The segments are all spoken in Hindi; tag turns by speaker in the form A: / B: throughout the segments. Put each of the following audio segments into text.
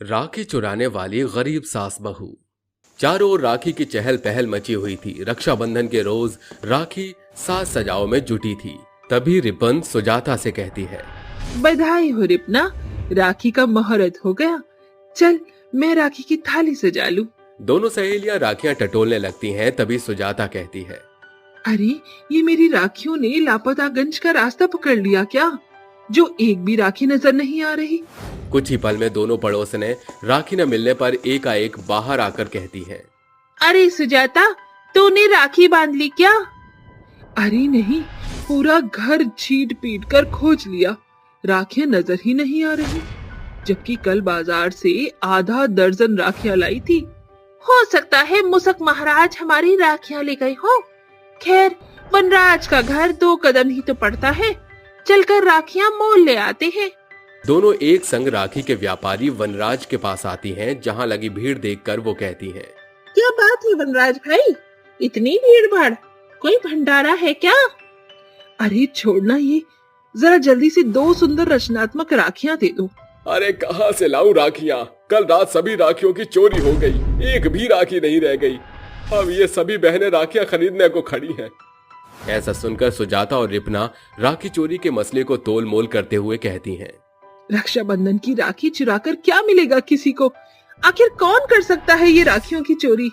A: राखी चुराने वाली गरीब सास बहू। चारों ओर राखी की चहल पहल मची हुई थी। रक्षाबंधन के रोज राखी साज सजाओ में जुटी थी। तभी रिपन सुजाता से कहती है,
B: बधाई हो रिपना, राखी का मुहूर्त हो गया। चल मैं राखी की थाली सजा लूं।
A: दोनों सहेलियां राखियां टटोलने लगती हैं। तभी सुजाता कहती है,
B: अरे ये मेरी राखियों ने लापतागंज का रास्ता पकड़ लिया क्या, जो एक भी राखी नजर नहीं आ रही।
A: कुछ ही पल में दोनों पड़ोसने राखी न मिलने पर एकाएक बाहर आकर कहती हैं,
B: अरे सुजाता, तूने राखी बांध ली क्या? अरे नहीं, पूरा घर छीट पीट कर खोज लिया, राखियां नजर ही नहीं आ रही, जबकि कल बाजार से आधा दर्जन राखियां लाई थी। हो सकता है मुसक महाराज हमारी राखियां ले गए हो। खैर, वनराज का घर 2 कदम ही तो पड़ता है, चलकर राखियां मोल ले आते हैं।
A: दोनों एक संग राखी के व्यापारी वनराज के पास आती हैं। जहां लगी भीड़ देखकर वो कहती हैं,
B: क्या बात है वनराज भाई, इतनी भीड़ भाड़, कोई भंडारा है क्या? अरे छोड़ना ये, जरा जल्दी से 2 सुंदर रचनात्मक राखियां दे दो।
A: अरे कहाँ से लाऊं राखियां? कल रात सभी राखियों की चोरी हो गई, एक भी राखी नहीं रह गई। अब ये सभी बहनें राखियां खरीदने को खड़ी हैं। ऐसा सुनकर सुजाता और रिपना राखी चोरी के मसले को तोल मोल करते हुए कहती हैं,
B: रक्षाबंधन की राखी चुराकर क्या मिलेगा किसी को? आखिर कौन कर सकता है ये राखियों की चोरी?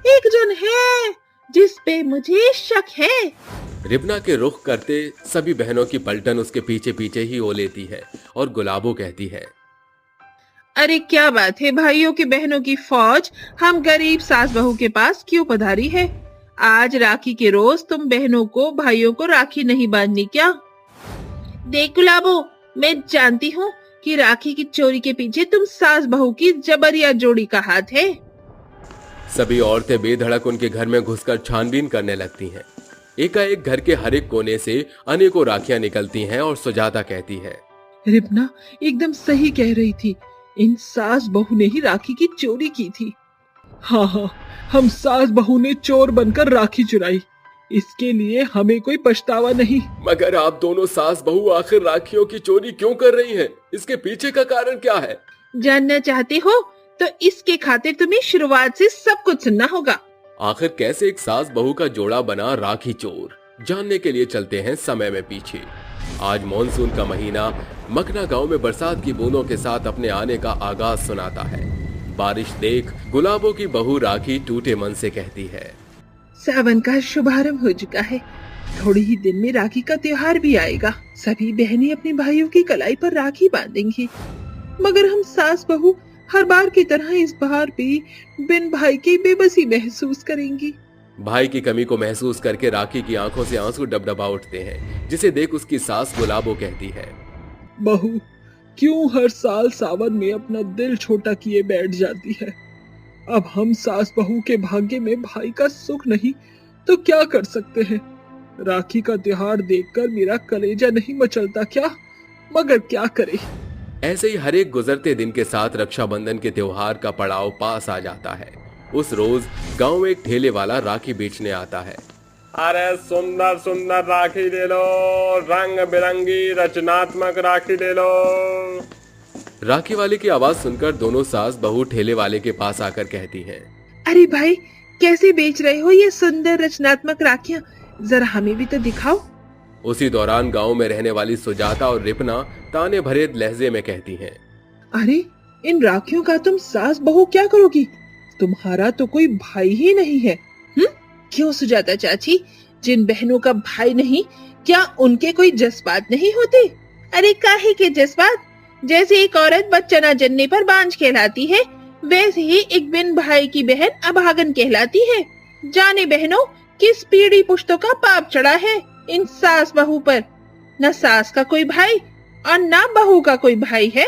B: एक जन है जिस पे मुझे शक है।
A: रिपना के रुख करते सभी बहनों की पलटन उसके पीछे पीछे ही हो लेती है और गुलाबो कहती है,
B: अरे क्या बात है, भाइयों की बहनों की फौज हम गरीब सास बहू के पास क्यों पधारी है? आज राखी के रोज तुम बहनों को भाइयों को राखी नहीं बांधनी क्या? देख गुलाबो, मैं जानती हूँ कि राखी की चोरी के पीछे तुम सास बहू की जबरिया जोड़ी का हाथ है।
A: सभी औरतें बेधड़क उनके घर में घुसकर छानबीन करने लगती हैं। एकाएक घर के हर एक कोने से अनेकों राखियां निकलती हैं और सुजाता कहती है,
B: रिपना एकदम सही कह रही थी, इन सास बहू ने ही राखी की चोरी की थी। हाँ, हम सास बहू ने चोर बनकर राखी चुराई, इसके लिए हमें कोई पछतावा नहीं।
A: मगर आप दोनों सास बहू आखिर राखियों की चोरी क्यों कर रही हैं? इसके पीछे का कारण क्या है?
B: जानना चाहते हो तो इसके खातिर तुम्हें शुरुआत से सब कुछ सुनना होगा।
A: आखिर कैसे एक सास बहू का जोड़ा बना राखी चोर, जानने के लिए चलते हैं समय में पीछे। आज मॉनसून का महीना मखना गांव में बरसात की बूंदों के साथ अपने आने का आगाज सुनाता है। बारिश देख गुलाबों की बहू राखी टूटे मन से कहती है,
B: सावन का शुभारंभ हो चुका है, थोड़ी ही दिन में राखी का त्योहार भी आएगा। सभी बहनें अपने भाइयों की कलाई पर राखी बांधेंगी, मगर हम सास बहू हर बार की तरह इस बार भी बिन भाई की बेबसी महसूस करेंगी।
A: भाई की कमी को महसूस करके राखी की आंखों से आंसू डबडबा उठते हैं, जिसे देख उसकी सास गुलाबो कहती है,
B: बहू क्यों हर साल सावन में अपना दिल छोटा किए बैठ जाती है? अब हम सास बहू के भाग्य में भाई का सुख नहीं तो क्या कर सकते हैं? राखी का त्योहार देखकर मेरा कलेजा नहीं मचलता क्या? मगर क्या करे।
A: ऐसे ही हर एक गुजरते दिन के साथ रक्षाबंधन के त्योहार का पड़ाव पास आ जाता है। उस रोज गांव में एक ठेले वाला राखी बेचने आता है।
C: अरे सुंदर सुंदर राखी ले लो, रंग बिरंगी रचनात्मक राखी ले लो।
A: राखी वाले की आवाज सुनकर दोनों सास बहू ठेले वाले के पास आकर कहती हैं,
B: अरे भाई, कैसे बेच रहे हो ये सुंदर रचनात्मक राखियां? जरा हमें भी तो दिखाओ।
A: उसी दौरान गांव में रहने वाली सुजाता और रिपना ताने भरे लहजे में कहती हैं,
B: अरे इन राखियों का तुम सास बहू क्या करोगी? तुम्हारा तो कोई भाई ही नहीं है। क्यों सुजाता चाची, जिन बहनों का भाई नहीं, क्या उनके कोई जज्बात नहीं होते? अरे काहे के जज्बात? जैसे एक औरत बच्चा न जनने पर बांझ कहलाती है, वैसे ही एक बिन भाई की बहन अभागन कहलाती है। जाने बहनों, किस पीढ़ी पुश्तों का पाप चढ़ा है इन सास बहू पर? न सास का कोई भाई और न बहू का कोई भाई है।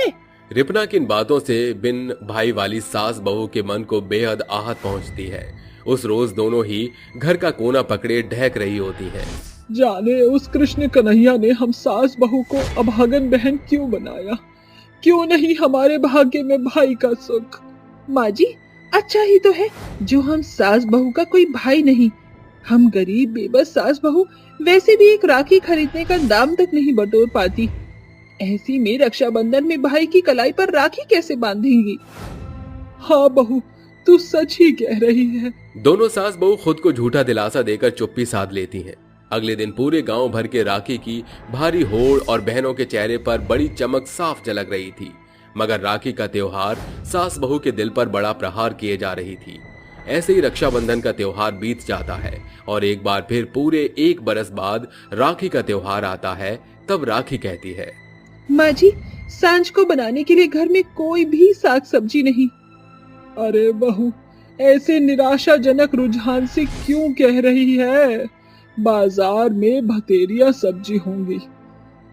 A: रिपना की इन बातों से बिन भाई वाली सास बहू के मन को बेहद आहत पहुंचती है। उस रोज दोनों ही घर का कोना पकड़े ढहक रही होती हैं।
B: जाने उस कृष्ण कन्हैया ने हम सास बहू को अभागन बहन क्यों बनाया? क्यों नहीं हमारे भाग्य में भाई का सुख? माँ जी, अच्छा ही तो है जो हम सास बहू का कोई भाई नहीं। हम गरीब बेबस सास बहू वैसे भी एक राखी खरीदने का दाम तक नहीं बटोर पाती। ऐसी में रक्षाबंधन में भाई की कलाई पर राखी कैसे बांधेंगी? हाँ बहू, तू सच ही कह रही है।
A: दोनों सास बहू खुद को झूठा दिलासा देकर चुप्पी साध लेती हैं। अगले दिन पूरे गांव भर के राखी की भारी होड़ और बहनों के चेहरे पर बड़ी चमक साफ झलक रही थी। मगर राखी का त्योहार सास बहू के दिल पर बड़ा प्रहार किए जा रही थी। ऐसे ही रक्षाबंधन का त्योहार बीत जाता है और एक बार फिर पूरे 1 बरस बाद राखी का त्योहार आता है। तब राखी कहती है,
B: माँ जी, सांझ को बनाने के लिए घर में कोई भी साग सब्जी नहीं। अरे बहू, ऐसे निराशाजनक रुझान से क्यों कह रही है? बाजार में भतेरिया सब्जी होंगी।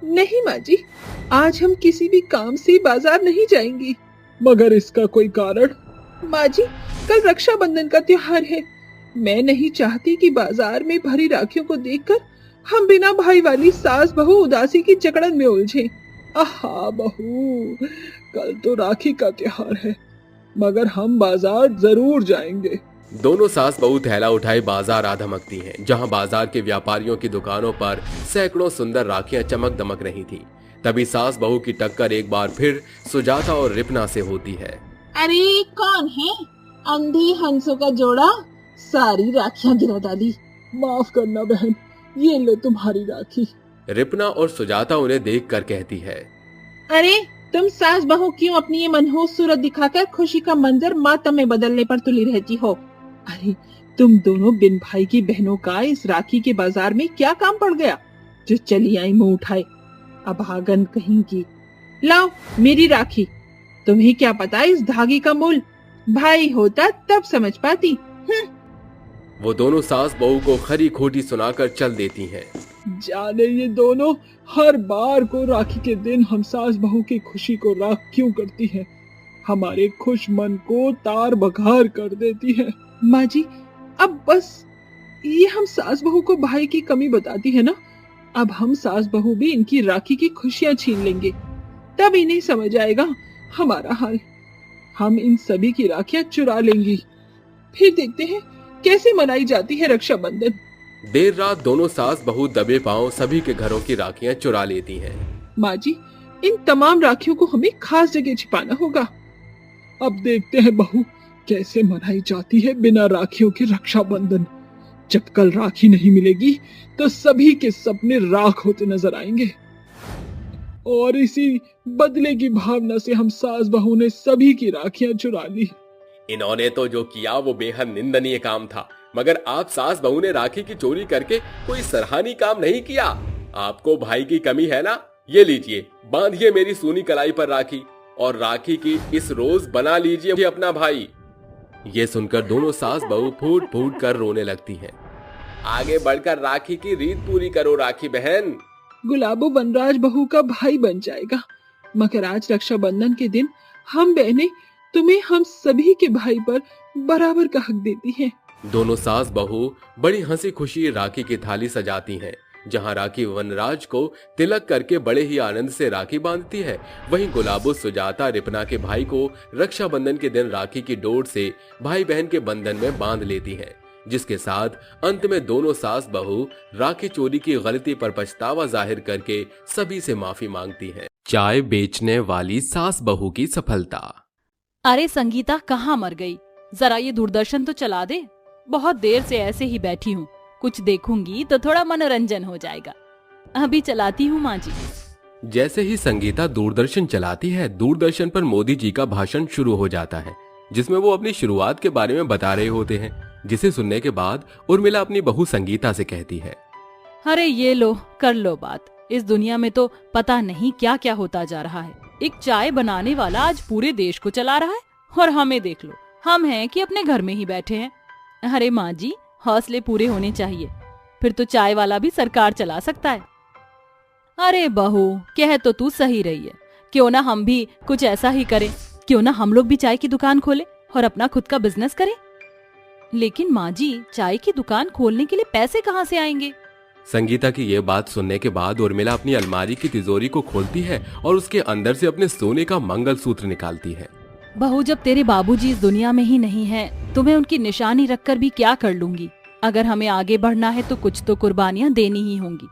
B: नहीं माँ जी, आज हम किसी भी काम से बाजार नहीं जाएंगी। मगर इसका कोई कारण? माँ जी, कल रक्षाबंधन का त्योहार है। मैं नहीं चाहती कि बाजार में भरी राखियों को देखकर हम बिना भाई वाली सास बहू उदासी की जकड़न में उलझे। आहा बहू, कल तो राखी का त्योहार है, मगर हम बाजार जरूर जाएंगे।
A: दोनों सास बहू थैला उठाए बाजार आ धमकती हैं, जहां बाजार के व्यापारियों की दुकानों पर सैकड़ों सुंदर राखियां चमक दमक रही थीं। तभी सास बहू की टक्कर एक बार फिर सुजाता और रिपना से होती है।
D: अरे कौन है? अंधी हंसों का जोड़ा, सारी राखियां गिरा डाली।
B: माफ करना बहन, ये लो तुम्हारी राखी।
A: रिपना और सुजाता उन्हें देखकर कहती है,
D: अरे तुम सास बहू क्यों अपनी ये मनहूस सूरत दिखाकर खुशी का मंजर मातम में बदलने पर तुली रहती हो?
B: अरे तुम दोनों बिन भाई की बहनों का इस राखी के बाजार में क्या काम पड़ गया जो चली आई मुंह उठाए? अभागन कहीं की। लाओ मेरी राखी। तुम्हें क्या पता इस धागे का मूल? भाई होता तब समझ पाती।
A: वो दोनों सास बहू को खरी खोटी सुनाकर चल देती हैं।
B: जाने ये दोनों हर बार को राखी के दिन हम सास बहू की खुशी को राख क्यों करती हैं? हमारे खुश मन को तार बघार कर देती है। माँ जी, अब बस ये हम सास बहू को भाई की कमी बताती है ना। अब हम सास बहू भी इनकी राखी की खुशियां छीन लेंगे, तब इन्हें समझ आएगा हमारा हाल। हम इन सभी की राखियां चुरा लेंगी, फिर देखते हैं कैसे मनाई जाती है रक्षाबंधन।
A: देर रात दोनों सास बहू दबे पांव सभी के घरों की राखियां चुरा लेती हैं।
B: माँ जी, इन तमाम राखियों को हमें खास जगह छिपाना होगा। अब देखते हैं बहू कैसे मनाई जाती है बिना राखियों के रक्षाबंधन। जब कल राखी नहीं मिलेगी तो सभी के सपने राख होते नजर आएंगे। और इसी बदले की भावना से हम सास बहू ने सभी की राखियां चुरा ली।
A: इन्होंने तो जो किया वो बेहद निंदनीय काम था, मगर आप सास बहू ने राखी की चोरी करके कोई सराहनीय काम नहीं किया। आपको भाई की कमी है ना? ये लीजिए, बांधिए मेरी सूनी कलाई पर राखी और राखी की इस रोज बना लीजिए अपना भाई। ये सुनकर दोनों सास बहू फूट फूट कर रोने लगती हैं। आगे बढ़कर राखी की रीत पूरी करो राखी बहन।
B: गुलाबो वनराज बहू का भाई बन जाएगा, मगर आज रक्षाबंधन के दिन हम बहनें तुम्हें हम सभी के भाई पर बराबर का हक देती हैं।
A: दोनों सास बहू बड़ी हंसी खुशी राखी की थाली सजाती हैं, जहां राखी वनराज को तिलक करके बड़े ही आनंद से राखी बांधती है। वहीं गुलाबो सुजाता रिपना के भाई को रक्षाबंधन के दिन राखी की डोर से भाई बहन के बंधन में बांध लेती है, जिसके साथ अंत में दोनों सास बहू राखी चोरी की गलती पर पछतावा जाहिर करके सभी से माफी मांगती हैं। चाय बेचने वाली सास बहू की सफलता।
E: अरे संगीता, कहाँ मर गई? जरा ये दूरदर्शन तो चला दे। बहुत देर से ऐसे ही बैठी हूँ, कुछ देखूंगी तो थोड़ा मनोरंजन हो जाएगा। अभी चलाती हूँ माँ जी।
A: जैसे ही संगीता दूरदर्शन चलाती है, दूरदर्शन पर मोदी जी का भाषण शुरू हो जाता है, जिसमें वो अपनी शुरुआत के बारे में बता रहे होते हैं, जिसे सुनने के बाद उर्मिला अपनी बहू संगीता से कहती है,
E: अरे ये लो, कर लो बात। इस दुनिया में तो पता नहीं क्या क्या होता जा रहा है। एक चाय बनाने वाला आज पूरे देश को चला रहा है और हमें देख लो, हम हैं कि अपने घर में ही बैठे हैं। अरे माँ जी, हौसले पूरे होने चाहिए, फिर तो चाय वाला भी सरकार चला सकता है। अरे बहू, कह तो तू सही रही है, क्यों ना हम भी कुछ ऐसा ही करें। क्यों ना हम लोग भी चाय की दुकान खोलें और अपना खुद का बिजनेस करें। लेकिन माँ जी, चाय की दुकान खोलने के लिए पैसे कहाँ से आएंगे?
A: संगीता की ये बात सुनने के बाद उर्मिला अपनी अलमारी की तिजोरी को खोलती है और उसके अंदर से अपने सोने का मंगलसूत्र निकालती है।
E: बहू, जब तेरे बाबूजी इस दुनिया में ही नहीं है तो मैं उनकी निशानी रखकर भी क्या कर लूंगी। अगर हमें आगे बढ़ना है तो कुछ तो कुर्बानियां देनी ही होंगी।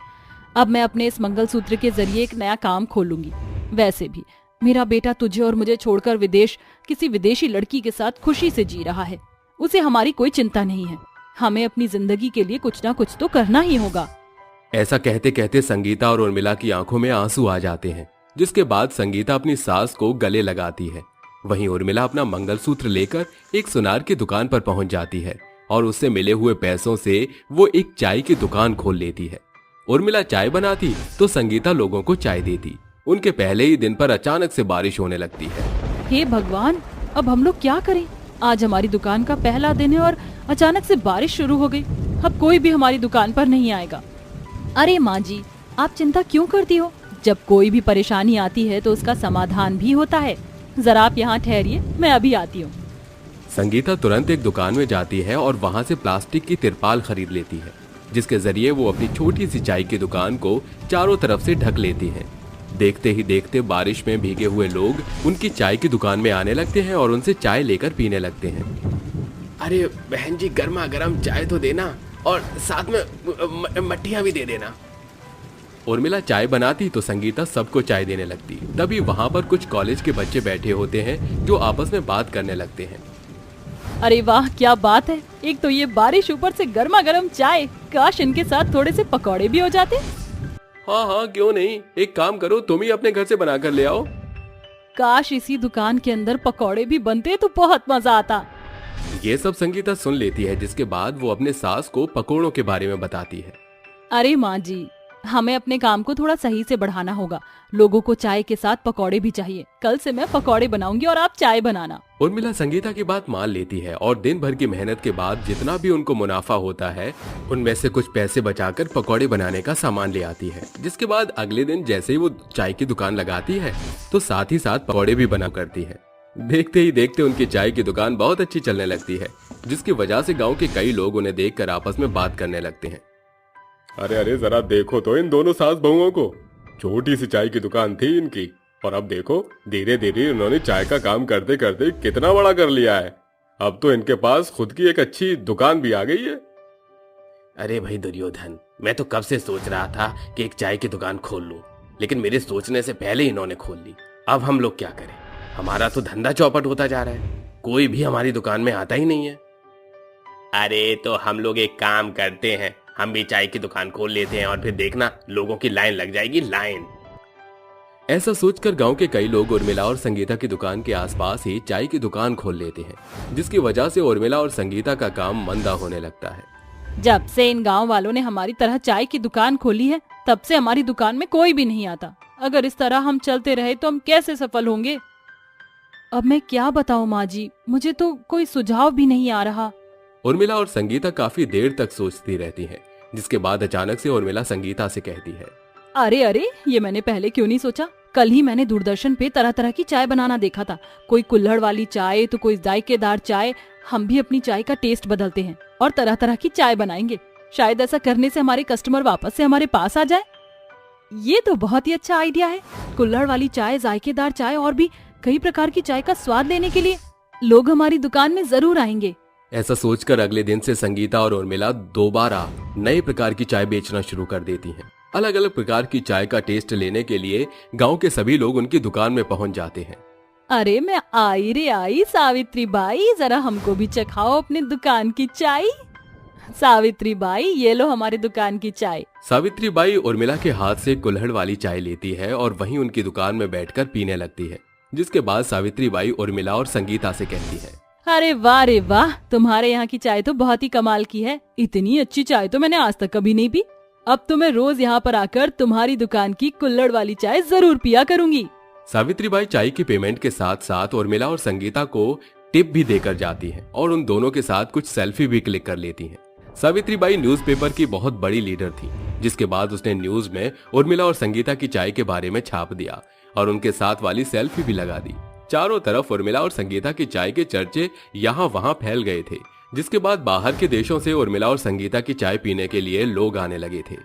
E: अब मैं अपने इस मंगलसूत्र के जरिए एक नया काम खोलूंगी। वैसे भी मेरा बेटा तुझे और मुझे छोड़कर किसी विदेशी लड़की के साथ खुशी से जी रहा है। उसे हमारी कोई चिंता नहीं है। हमें अपनी जिंदगी के लिए कुछ ना कुछ तो करना ही होगा।
A: ऐसा कहते कहते संगीता और उर्मिला की आंखों में आंसू आ जाते हैं, जिसके बाद संगीता अपनी सास को गले लगाती है। वहीं उर्मिला अपना मंगलसूत्र लेकर एक सुनार की दुकान पर पहुंच जाती है और उससे मिले हुए पैसों से वो एक चाय की दुकान खोल लेती है। उर्मिला चाय बनाती तो संगीता लोगों को चाय देती। उनके पहले ही दिन पर अचानक से बारिश होने लगती है।
E: हे भगवान, अब हम लोग क्या करें? आज हमारी दुकान का पहला दिन है और अचानक से बारिश शुरू हो गई। अब कोई भी हमारी दुकान पर नहीं आएगा। अरे माँ जी, आप चिंता क्यों करती हो? जब कोई भी परेशानी आती है तो उसका समाधान भी होता है। जरा आप यहाँ ठहरिए, मैं अभी आती हूँ।
A: संगीता तुरंत एक दुकान में जाती है और वहां से प्लास्टिक की तिरपाल खरीद लेती है, जिसके जरिए वो अपनी छोटी सी चाय की दुकान को चारों तरफ से ढक लेती है। देखते ही देखते बारिश में भीगे हुए लोग उनकी चाय की दुकान में आने लगते हैं और उनसे चाय लेकर पीने लगते हैं।
C: अरे बहन जी, गर्मा गर्म चाय तो देना और साथ में मट्टियाँ भी दे देना।
A: उर्मिला चाय बनाती तो संगीता सबको चाय देने लगती। तभी वहां पर कुछ कॉलेज के बच्चे बैठे होते हैं जो आपस में बात करने लगते हैं।
E: अरे वाह, क्या बात है! एक तो ये बारिश, ऊपर से गर्मा गर्म चाय। काश इनके साथ थोड़े से पकौड़े भी हो जाते।
A: हाँ हाँ, क्यों नहीं। एक काम करो, तुम ही अपने घर से बना कर ले आओ।
E: काश इसी दुकान के अंदर पकौड़े भी बनते तो बहुत मजा आता।
A: ये सब संगीता सुन लेती है, जिसके बाद वो अपने सास को पकौड़ों के बारे में बताती है।
E: अरे माँ जी, हमें अपने काम को थोड़ा सही से बढ़ाना होगा। लोगों को चाय के साथ पकौड़े भी चाहिए। कल से मैं पकौड़े बनाऊंगी और आप चाय बनाना।
A: उर्मिला संगीता की बात मान लेती है और दिन भर की मेहनत के बाद जितना भी उनको मुनाफा होता है उनमें से कुछ पैसे बचाकर पकौड़े बनाने का सामान ले आती है। जिसके बाद अगले दिन जैसे ही वो चाय की दुकान लगाती है तो साथ ही साथ पकौड़े भी बना करती है। देखते ही देखते उनकी चाय की दुकान बहुत अच्छी चलने लगती है, जिसकी वजह से गाँव के कई लोग उन्हें देख कर आपस में बात करने लगते हैं।
C: अरे अरे, जरा देखो तो इन दोनों सास बहुओं को। छोटी सी चाय की दुकान थी इनकी और अब देखो धीरे धीरे उन्होंने चाय का काम करते करते कितना बड़ा कर लिया है। अब तो इनके पास खुद की एक अच्छी दुकान भी आ गई है।
F: अरे भाई दुर्योधन, मैं तो कब से सोच रहा था कि एक चाय की दुकान खोल लूं, लेकिन मेरे सोचने से पहले ही इन्होंने खोल ली। अब हम लोग क्या करें? हमारा तो धंधा चौपट होता जा रहा है। कोई भी हमारी दुकान में आता ही नहीं है। अरे तो हम लोग एक काम करते हैं, हम भी चाय की दुकान खोल लेते हैं और फिर देखना लोगों की लाइन लग जाएगी, लाइन।
A: ऐसा सोचकर गांव के कई लोग उर्मिला और संगीता की दुकान के आसपास ही चाय की दुकान खोल लेते हैं, जिसकी वजह से उर्मिला और संगीता का काम मंदा होने लगता है।
E: जब से इन गांव वालों ने हमारी तरह चाय की दुकान खोली है, तब से हमारी दुकान में कोई भी नहीं आता। अगर इस तरह हम चलते रहे तो हम कैसे सफल होंगे? अब मैं क्या बताऊं माँ जी, मुझे तो कोई सुझाव भी नहीं आ रहा।
A: उर्मिला और संगीता काफी देर तक सोचती रहती हैं, जिसके बाद अचानक से उर्मिला संगीता से कहती है,
E: अरे अरे, ये मैंने पहले क्यों नहीं सोचा? कल ही मैंने दूरदर्शन पे तरह तरह की चाय बनाना देखा था। कोई कुल्हड़ वाली चाय तो कोई जायकेदार चाय। हम भी अपनी चाय का टेस्ट बदलते हैं और तरह तरह की चाय बनाएंगे। शायद ऐसा करने से हमारे कस्टमर वापस से हमारे पास आ जाए। ये तो बहुत ही अच्छा आइडिया है। कुल्हड़ वाली चाय, जायकेदार चाय और भी कई प्रकार की चाय का स्वाद लेने के लिए लोग हमारी दुकान में जरूर आएंगे।
A: ऐसा सोचकर अगले दिन से संगीता और उर्मिला दोबारा नए प्रकार की चाय बेचना शुरू कर देती हैं। अलग अलग प्रकार की चाय का टेस्ट लेने के लिए गांव के सभी लोग उनकी दुकान में पहुंच जाते हैं।
E: अरे मैं आई रे आई, सावित्री बाई, जरा हमको भी चखाओ अपनी दुकान की चाय। सावित्री बाई, ये लो हमारी दुकान की चाय।
A: सावित्री बाई उर्मिला के हाथ से कुल्हड़ वाली चाय लेती है और वहीं उनकी दुकान में बैठकर पीने लगती है। जिसके बाद सावित्री बाई उर्मिला और संगीता से कहती है,
E: अरे वाह रे वाह, तुम्हारे यहाँ की चाय तो बहुत ही कमाल की है। इतनी अच्छी चाय तो मैंने आज तक कभी नहीं पी। अब तो मैं रोज यहाँ पर आकर तुम्हारी दुकान की कुल्हड़ वाली चाय जरूर पिया करूंगी।
A: सावित्री बाई चाय की पेमेंट के साथ साथ उर्मिला और संगीता को टिप भी देकर जाती है और उन दोनों के साथ कुछ सेल्फी भी क्लिक कर लेती हैं। सावित्री बाई न्यूज़पेपर की बहुत बड़ी लीडर थी, जिसके बाद उसने न्यूज में उर्मिला और संगीता की चाय के बारे में छाप दिया और उनके साथ वाली सेल्फी भी लगा दी। चारों तरफ उर्मिला और संगीता की चाय के चर्चे यहाँ वहाँ फैल गए थे, जिसके बाद बाहर के देशों से उर्मिला और संगीता की चाय पीने के लिए लोग आने लगे थे।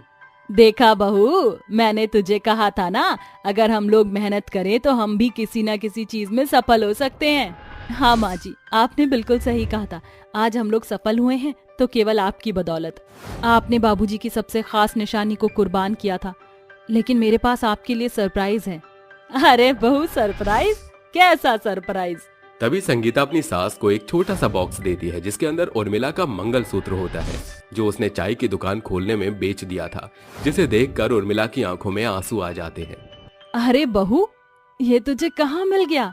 E: देखा बहू, मैंने तुझे कहा था ना, अगर हम लोग मेहनत करें तो हम भी किसी न किसी चीज में सफल हो सकते हैं। हाँ माँ जी, आपने बिल्कुल सही कहा था। आज हम लोग सफल हुए हैं तो केवल आपकी बदौलत। आपने बाबूजी की सबसे खास निशानी को कुर्बान किया था, लेकिन मेरे पास आपके लिए सरप्राइज है। अरे बहू, सरप्राइज? कैसा सरप्राइज?
A: तभी संगीता अपनी सास को एक छोटा सा बॉक्स देती है जिसके अंदर उर्मिला का मंगलसूत्र होता है, जो उसने चाय की दुकान खोलने में बेच दिया था, जिसे देखकर उर्मिला की आंखों में आंसू आ जाते हैं।
E: अरे बहू, ये तुझे कहाँ मिल गया?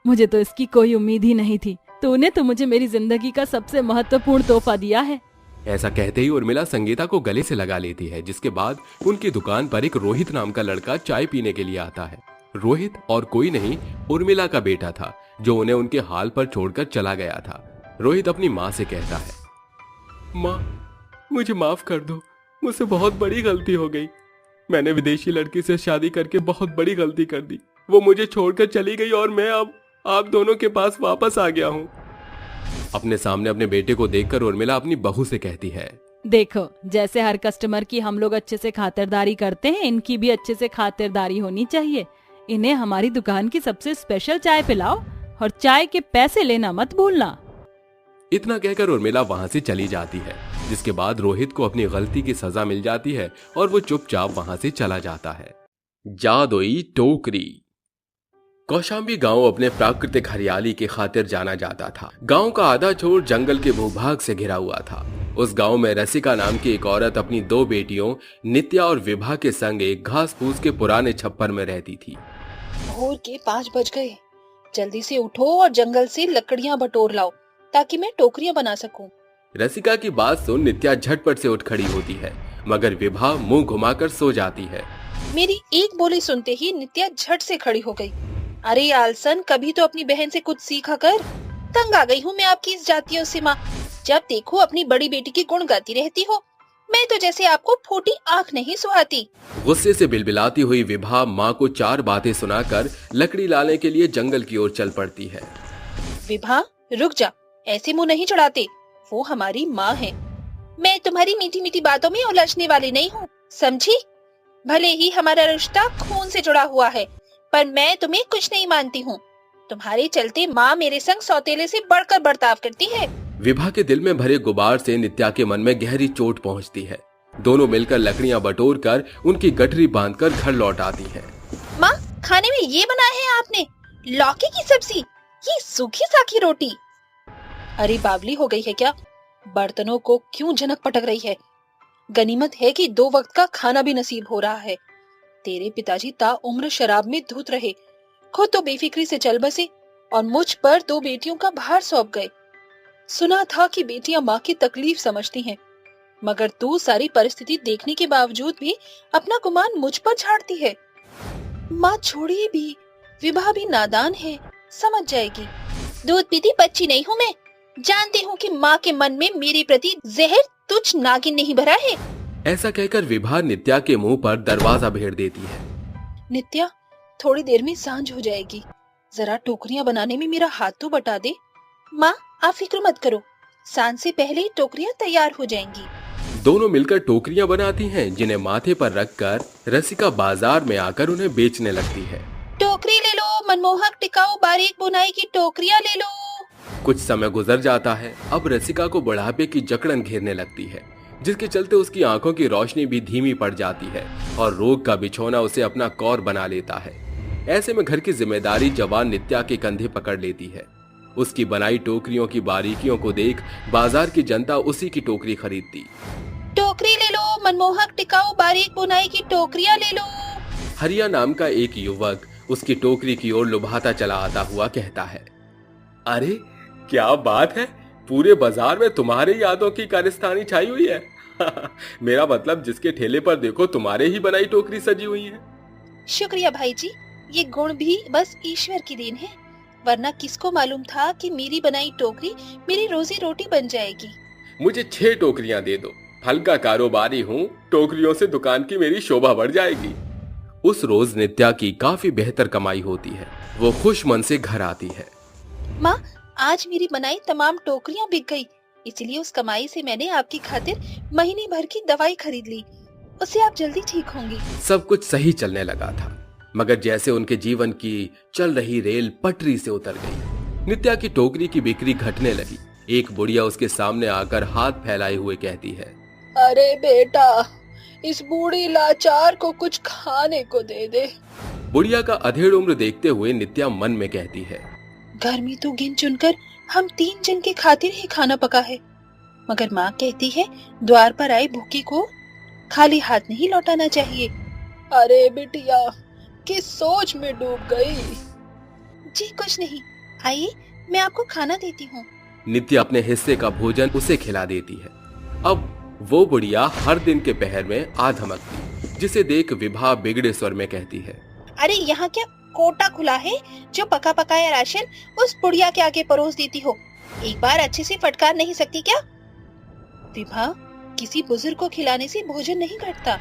E: मुझे तो इसकी कोई उम्मीद ही नहीं थी। तूने तो मुझे मेरी जिंदगी का सबसे महत्वपूर्ण तोहफा दिया है।
A: ऐसा कहते ही उर्मिला संगीता को गले से लगा लेती है, जिसके बाद उनकी दुकान पर एक रोहित नाम का लड़का चाय पीने के लिए आता है। रोहित और कोई नहीं, उर्मिला का बेटा था, जो उन्हें उनके हाल पर छोड़कर चला गया था। रोहित अपनी माँ से कहता है, माँ, मुझे माफ कर दो, मुझसे बहुत बड़ी गलती हो गई। मैंने विदेशी लड़की से शादी करके बहुत बड़ी गलती कर दी। वो मुझे छोड़कर चली गई और मैं अब आप दोनों के पास वापस आ गया हूँ। अपने सामने अपने बेटे को देखकर उर्मिला अपनी बहू से कहती है,
E: देखो, जैसे हर कस्टमर की हम लोग अच्छे से खातिरदारी करते हैं, इनकी भी अच्छे से खातिरदारी होनी चाहिए। इन्हें हमारी दुकान की सबसे स्पेशल चाय पिलाओ और चाय के पैसे लेना मत भूलना।
A: इतना कहकर उर्मिला वहां से चली जाती है, जिसके बाद रोहित को अपनी गलती की सजा मिल जाती है और वो चुपचाप वहां से चला जाता है। जादुई टोकरी। कौशाम्बी गांव अपने प्राकृतिक हरियाली की खातिर जाना जाता था। गांव का आधा छोर जंगल के भूभाग से घिरा हुआ था। उस गांव में रसिका नाम की एक औरत अपनी 2 बेटियों नित्या और विभा के संग एक घास फूस के पुराने छप्पर में रहती थी।
G: भोर के 5 बज गए। जल्दी से उठो और जंगल से लकड़ियां बटोर लाओ ताकि मैं टोकरियां बना सकूं।
A: रसिका की बात सुन नित्या झटपट से उठ खड़ी होती है, मगर विभा मुंह घुमाकर सो जाती है।
G: मेरी एक बोली सुनते ही नित्या झट से खड़ी हो गई। अरे आलसन, कभी तो अपनी बहन से कुछ सीखा कर। तंग आ गई हूँ मैं आपकी इस जातीय से माँ। जब देखो अपनी बड़ी बेटी की गुण गाती रहती हो। मैं तो जैसे आपको फूटी आँख नहीं सुहाती।
A: गुस्से से बिलबिलाती हुई विभा माँ को 4 बातें सुनाकर लकड़ी लाने के लिए जंगल की ओर चल पड़ती है।
G: विभा, रुक जा, ऐसे मुंह नहीं चढ़ाते। वो हमारी माँ है। मैं तुम्हारी मीठी मीठी बातों में उलझने वाली नहीं हूँ, समझी? भले ही हमारा रिश्ता खून से जुड़ा हुआ है, पर मैं तुम्हें कुछ नहीं मानती हूँ। तुम्हारे चलते माँ मेरे संग सौतेले से बढ़कर बर्ताव करती है।
A: विभा के दिल में भरे गुबार से नित्या के मन में गहरी चोट पहुँचती है। दोनों मिलकर लकड़ियाँ बटोरकर उनकी गठरी बांधकर घर लौट आती है।
G: माँ, खाने में ये बनाया है आपने? लौकी की सब्जी, ये सूखी साखी रोटी। अरे बावली हो गई है क्या? बर्तनों को क्यों झनक पटक रही है? गनीमत है कि 2 वक्त का खाना भी नसीब हो रहा है। तेरे पिताजी ताउम्र शराब में धुत रहे, खुद तो बेफिक्री से चल बसे और मुझ पर 2 बेटियों का भार सौंप गए। सुना था कि बेटियां माँ की तकलीफ समझती हैं, मगर तू सारी परिस्थिति देखने के बावजूद भी अपना गुमान मुझ पर झाड़ती है। माँ छोड़िए भी, विभा भी नादान है, समझ जाएगी। दूध पीती बच्ची नहीं हूँ मैं। जानती हूँ कि माँ के मन में मेरे प्रति जहर तुझ नागिन नहीं भरा है।
A: ऐसा कहकर विभा नित्या के मुंह पर दरवाजा भेड़ देती है।
G: नित्या, थोड़ी देर में सांझ हो जाएगी, जरा टोकरियां बनाने में मेरा हाथ तो बटा दे। माँ, आप फिक्र मत करो, सांझ से पहले ही टोकरियां तैयार हो जाएंगी।
A: दोनों मिलकर टोकरियां बनाती हैं, जिन्हें माथे पर रखकर रसिका बाजार में आकर उन्हें बेचने लगती है।
G: टोकरी ले लो, मनमोहक टिकाऊ बारीक बुनाई की टोकरियां ले लो।
A: कुछ समय गुजर जाता है। अब रसिका को बुढ़ापे की जकड़न घेरने लगती है, जिसके चलते उसकी आंखों की रोशनी भी धीमी पड़ जाती है और रोग का बिछौना उसे अपना कौर बना लेता है। ऐसे में घर की जिम्मेदारी जवान नित्या के कंधे पकड़ लेती है। उसकी बनाई टोकरियों की बारीकियों को देख बाजार की जनता उसी की टोकरी खरीदती।
G: टोकरी ले लो, मनमोहक टिकाऊ बारीक बुनाई की टोकरियां ले लो।
A: हरिया नाम का एक युवक उसकी टोकरी की ओर लुभाता चला आता हुआ कहता है, अरे क्या बात है, पूरे बाजार में तुम्हारे यादों की कारस्तानी छाई हुई है। मेरा मतलब जिसके ठेले पर देखो तुम्हारे ही बनाई टोकरी सजी हुई है।
G: शुक्रिया भाई जी, ये गुण भी बस ईश्वर की देन है, वरना किसको मालूम था कि मेरी बनाई टोकरी मेरी रोजी रोटी बन जाएगी।
A: मुझे 6 टोकरियां दे दो, फल का कारोबारी हूँ, टोकरियों से दुकान की मेरी शोभा बढ़ जाएगी। उस रोज नित्या की काफी बेहतर कमाई होती है। वो खुश मन से घर आती है।
G: माँ, आज मेरी बनाई तमाम टोकरियां बिक गई, इसलिए उस कमाई से मैंने आपकी खातिर महीने भर की दवाई खरीद ली। उससे आप जल्दी ठीक होंगी।
A: सब कुछ सही चलने लगा था, मगर जैसे उनके जीवन की चल रही रेल पटरी से उतर गई। नित्या की टोकरी की बिक्री घटने लगी। एक बुढ़िया उसके सामने आकर हाथ फैलाए हुए कहती है,
G: अरे बेटा, इस बूढ़ी लाचार को कुछ खाने को दे दे।
A: बुढ़िया का अधेड़ उम्र देखते हुए नित्या मन में कहती है,
G: घर में तो गिन चुनकर हम 3 जन के खातिर ही खाना पका है, मगर माँ कहती है द्वार पर आई भूखी को खाली हाथ नहीं लौटाना चाहिए। अरे बिटिया, किस सोच में डूब गई। जी कुछ नहीं, आइए मैं आपको खाना देती हूँ।
A: नित्या अपने हिस्से का भोजन उसे खिला देती है। अब वो बुढ़िया हर दिन के पहर में आ धमकती, जिसे देख विभा बिगड़े स्वर में कहती है,
G: अरे यहाँ क्या कोटा खुला है जो पका पकाया राशन उस बुढ़िया के आगे परोस देती हो? एक बार अच्छे से फटकार नहीं सकती क्या? विभा, किसी बुजुर्ग को खिलाने से भोजन नहीं घटता।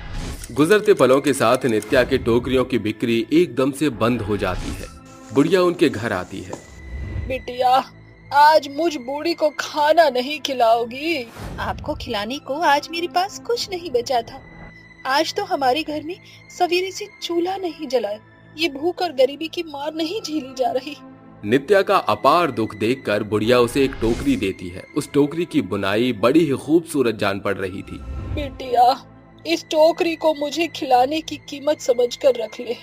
A: गुजरते पलों के साथ नित्या के टोकरियों की बिक्री एकदम से बंद हो जाती है। बुढ़िया उनके घर आती है।
G: बिटिया, आज मुझ बूढ़ी को खाना नहीं खिलाओगी? आपको खिलाने को आज मेरे पास कुछ नहीं बचा था। आज तो हमारे घर में सवेरे से चूल्हा नहीं जला। ये भूख और गरीबी की मार नहीं झेली जा रही।
A: नित्या का अपार दुख देखकर बुढ़िया उसे एक टोकरी देती है। उस टोकरी की बुनाई बड़ी ही खूबसूरत जान पड़ रही थी।
G: बिटिया, इस टोकरी को मुझे खिलाने की कीमत समझकर रख ले,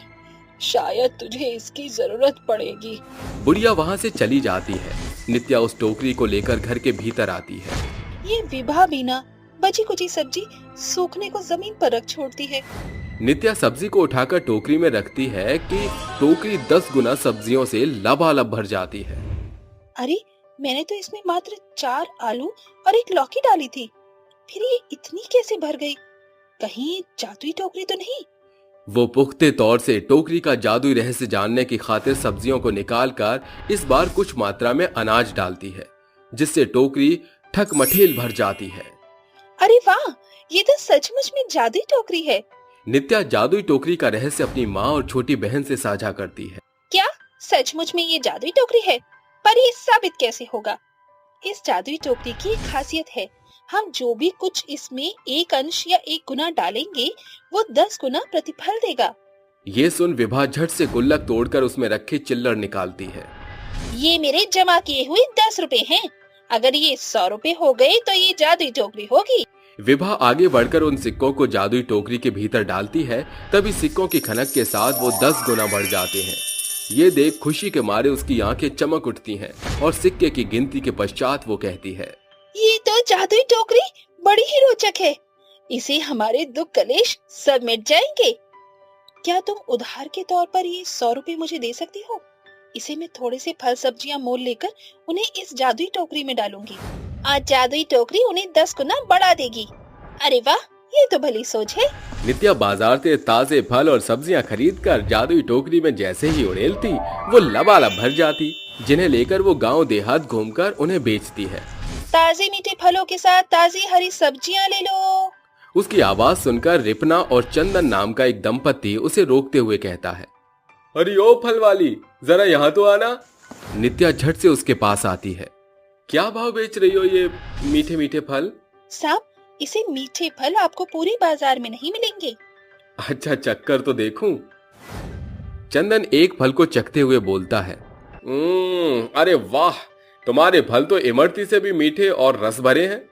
G: शायद तुझे इसकी जरूरत पड़ेगी।
A: बुढ़िया वहाँ से चली जाती है। नित्या उस टोकरी को लेकर घर के भीतर आती है।
G: ये विभा बिना बची कुची सब्जी सूखने को जमीन पर रख छोड़ती है।
A: नित्या सब्जी को उठाकर टोकरी में रखती है कि टोकरी 10 गुना सब्जियों से लबालब भर जाती है।
G: अरे, मैंने तो इसमें मात्र 4 आलू और 1 लौकी डाली थी, फिर ये इतनी कैसे भर गई? कहीं जादुई टोकरी तो नहीं?
A: वो पुख्ते तौर से टोकरी का जादुई रहस्य जानने की खातिर सब्जियों को निकालकर इस बार कुछ मात्रा में अनाज डालती है, जिससे टोकरी ठकमठेल भर जाती है।
G: अरे वाह, ये तो सचमुच में जादुई टोकरी है।
A: नित्या जादुई टोकरी का रहस्य अपनी माँ और छोटी बहन से साझा करती है।
G: क्या सचमुच में ये जादुई टोकरी है? पर ये साबित कैसे होगा? इस जादुई टोकरी की एक खासियत है, हम जो भी कुछ इसमें 1 अंश या 1 गुना डालेंगे वो 10 गुना प्रतिफल देगा।
A: ये सुन विभा झट से गुल्लक तोड़कर उसमें रखे चिल्लर निकालती है।
G: ये मेरे जमा किए हुए 10 रुपए हैं। अगर ये 100 रुपए हो गए तो ये जादुई टोकरी होगी।
A: विभा आगे बढ़कर उन सिक्कों को जादुई टोकरी के भीतर डालती है। तभी सिक्कों की खनक के साथ वो 10 गुना बढ़ जाते हैं। ये देख खुशी के मारे उसकी आंखें चमक उठती हैं और सिक्के की गिनती के पश्चात वो कहती है,
G: ये तो जादुई टोकरी बड़ी ही रोचक है। इसे हमारे दुख कलेश सब मिट जाएंगे। क्या तुम उधार के तौर पर ये 100 रुपए मुझे दे सकती हो? इसे मैं थोड़े से फल सब्जियां मोल लेकर उन्हें इस जादुई टोकरी में डालूंगी। आज जादुई टोकरी उन्हें 10 गुना बढ़ा देगी। अरे वाह, ये तो भली सोच है।
A: नित्या बाजार से ताजे फल और सब्जियां खरीदकर जादुई टोकरी में जैसे ही उड़ेलती, वो लबालब भर जाती, जिन्हें लेकर वो गांव देहात घूमकर उन्हें बेचती है।
G: ताजे मीठे फलों के साथ ताजी हरी सब्जियां ले लो।
A: उसकी आवाज सुनकर रिपना और चंदन नाम का एक दंपति उसे रोकते हुए कहता है, अरे ओ फल वाली, जरा यहाँ तो आना। नित्या झट से उसके पास आती है। क्या भाव बेच रही हो ये मीठे मीठे फल?
G: साहब, इसे मीठे फल आपको पूरे बाजार में नहीं मिलेंगे।
A: अच्छा, चक्कर तो देखूं। चंदन एक फल को चखते हुए बोलता है, अरे वाह, तुम्हारे फल तो इमरती से भी मीठे और रस भरे हैं।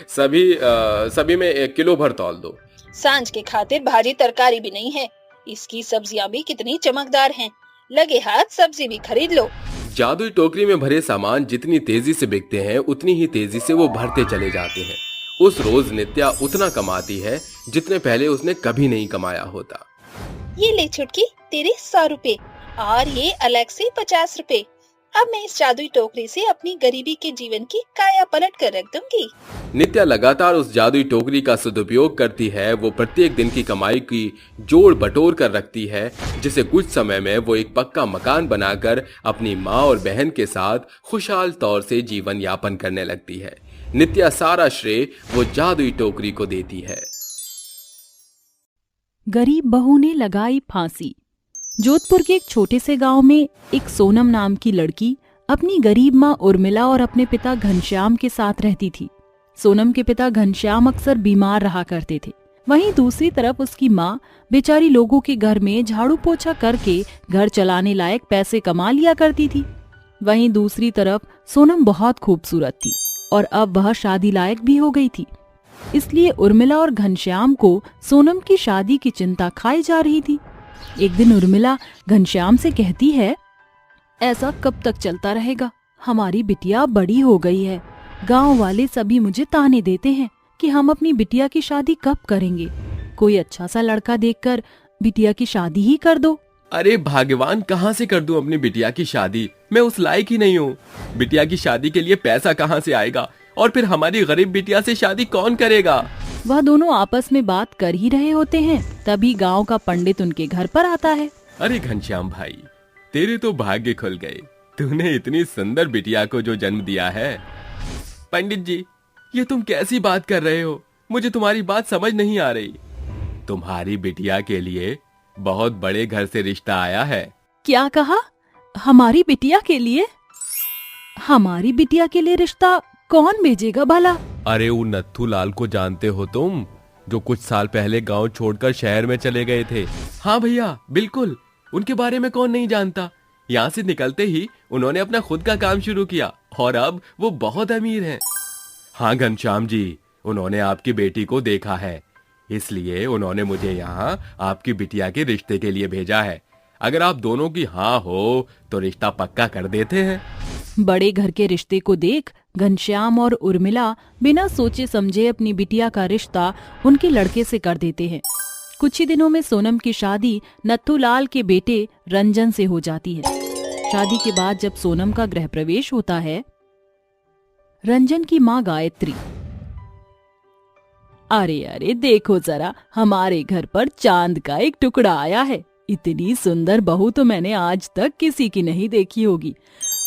A: सभी में 1 किलो भर तौल दो।
G: सांझ के खातिर भाजी तरकारी भी नहीं है। इसकी सब्जियां भी कितनी चमकदार हैं। लगे हाथ सब्जी भी खरीद लो।
A: जादुई टोकरी में भरे सामान जितनी तेजी से बिकते हैं, उतनी ही तेजी से वो भरते चले जाते हैं। उस रोज नित्या उतना कमाती है जितने पहले उसने कभी नहीं कमाया होता।
G: ये ले छुटकी, तेरे 100 रुपए और ये अलग से 50 रुपए। अब मैं इस जादुई टोकरी से अपनी गरीबी के जीवन की काया पलट कर रख दूंगी।
A: नित्या लगातार उस जादुई टोकरी का सदुपयोग करती है। वो प्रत्येक दिन की कमाई की जोड़ बटोर कर रखती है, जिसे कुछ समय में वो एक पक्का मकान बनाकर अपनी माँ और बहन के साथ खुशहाल तौर से जीवन यापन करने लगती है। नित्या सारा श्रेय वो जादुई टोकरी को देती है।
E: गरीब बहू ने लगाई फांसी। जोधपुर के एक छोटे से गांव में एक सोनम नाम की लड़की अपनी गरीब माँ उर्मिला और अपने पिता घनश्याम के साथ रहती थी। सोनम के पिता घनश्याम अक्सर बीमार रहा करते थे। वहीं दूसरी तरफ उसकी माँ बेचारी लोगों के घर में झाड़ू पोछा करके घर चलाने लायक पैसे कमा लिया करती थी। वहीं दूसरी तरफ सोनम बहुत खूबसूरत थी और अब वह शादी लायक भी हो गई थी। इसलिए उर्मिला और घनश्याम को सोनम की शादी की चिंता खाई जा रही थी। एक दिन उर्मिला घनश्याम से कहती है, ऐसा कब तक चलता रहेगा? हमारी बिटिया बड़ी हो गई है। गांव वाले सभी मुझे ताने देते हैं कि हम अपनी बिटिया की शादी कब करेंगे। कोई अच्छा सा लड़का देखकर बिटिया की शादी ही कर दो।
A: अरे भगवान, कहाँ से कर दूं अपनी बिटिया की शादी? मैं उस लायक ही नहीं हूँ। बिटिया की शादी के लिए पैसा कहाँ से आएगा? और फिर हमारी गरीब बिटिया से शादी कौन करेगा?
E: वह दोनों आपस में बात कर ही रहे होते हैं, तभी गांव का पंडित उनके घर पर आता है।
A: अरे घनश्याम भाई, तेरे तो भाग्य खुल गए। तूने इतनी सुंदर बिटिया को जो जन्म दिया है। पंडित जी, ये तुम कैसी बात कर रहे हो? मुझे तुम्हारी बात समझ नहीं आ रही। तुम्हारी बिटिया के लिए बहुत बड़े घर से रिश्ता आया है।
E: क्या कहा? हमारी बिटिया के लिए? हमारी बिटिया के लिए रिश्ता कौन भेजेगा भला?
A: अरे वो नत्थू लाल को जानते हो तुम, जो कुछ साल पहले गांव छोड़कर शहर में चले गए थे? हाँ भैया, बिल्कुल। उनके बारे में कौन नहीं जानता। यहाँ से निकलते ही उन्होंने अपना खुद का काम शुरू किया और अब वो बहुत अमीर हैं। हाँ घनश्याम जी, उन्होंने आपकी बेटी को देखा है, इसलिए उन्होंने मुझे यहाँ आपकी बिटिया के रिश्ते के लिए भेजा है। अगर आप दोनों की हाँ हो तो रिश्ता पक्का कर देते हैं।
E: बड़े घर के रिश्ते को देख घनश्याम और उर्मिला बिना सोचे समझे अपनी बिटिया का रिश्ता उनके लड़के से कर देते हैं। कुछ ही दिनों में सोनम की शादी नत्थूलाल के बेटे रंजन से हो जाती है। शादी के बाद जब सोनम का गृह प्रवेश होता है, रंजन की माँ गायत्री, अरे अरे देखो जरा, हमारे घर पर चांद का एक टुकड़ा आया है। इतनी सुंदर बहू तो मैंने आज तक किसी की नहीं देखी होगी।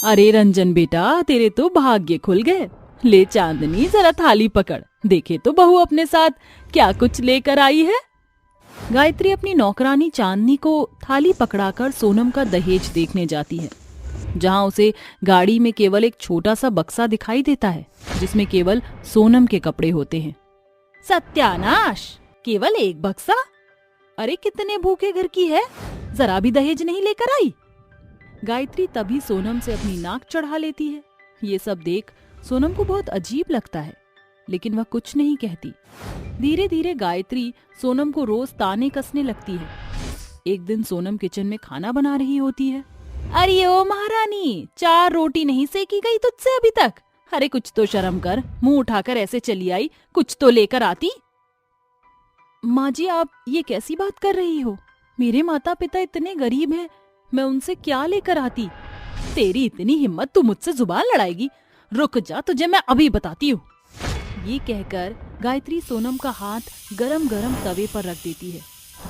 E: अरे रंजन बेटा, तेरे तो भाग्य खुल गए। ले चांदनी, जरा थाली पकड़, देखे तो बहू अपने साथ क्या कुछ लेकर आई है। गायत्री अपनी नौकरानी चांदनी को थाली पकड़ाकर सोनम का दहेज देखने जाती है, जहां उसे गाड़ी में केवल एक छोटा सा बक्सा दिखाई देता है, जिसमें केवल सोनम के कपड़े होते हैं। सत्यानाश, केवल एक बक्सा? अरे कितने भूखे घर की है, जरा भी दहेज नहीं लेकर आई। गायत्री तभी सोनम से अपनी नाक चढ़ा लेती है। ये सब देख सोनम को बहुत अजीब लगता है, लेकिन वह कुछ नहीं कहती। धीरे धीरे गायत्री सोनम को रोज ताने कसने लगती है। एक दिन सोनम किचन में खाना बना रही होती है। अरे ओ महारानी, 4 रोटी नहीं सेकी गई तुझसे अभी तक? अरे कुछ तो शर्म कर, मुंह उठाकर ऐसे चली आई, कुछ तो लेकर आती। माँ जी, आप ये कैसी बात कर रही हो? मेरे माता पिता इतने गरीब हैं, मैं उनसे क्या लेकर आती? तेरी इतनी हिम्मत, तू मुझसे जुबान लड़ाएगी? रुक जा, तुझे मैं अभी बताती हूँ। ये कहकर गायत्री सोनम का हाथ गरम गरम तवे पर रख देती है,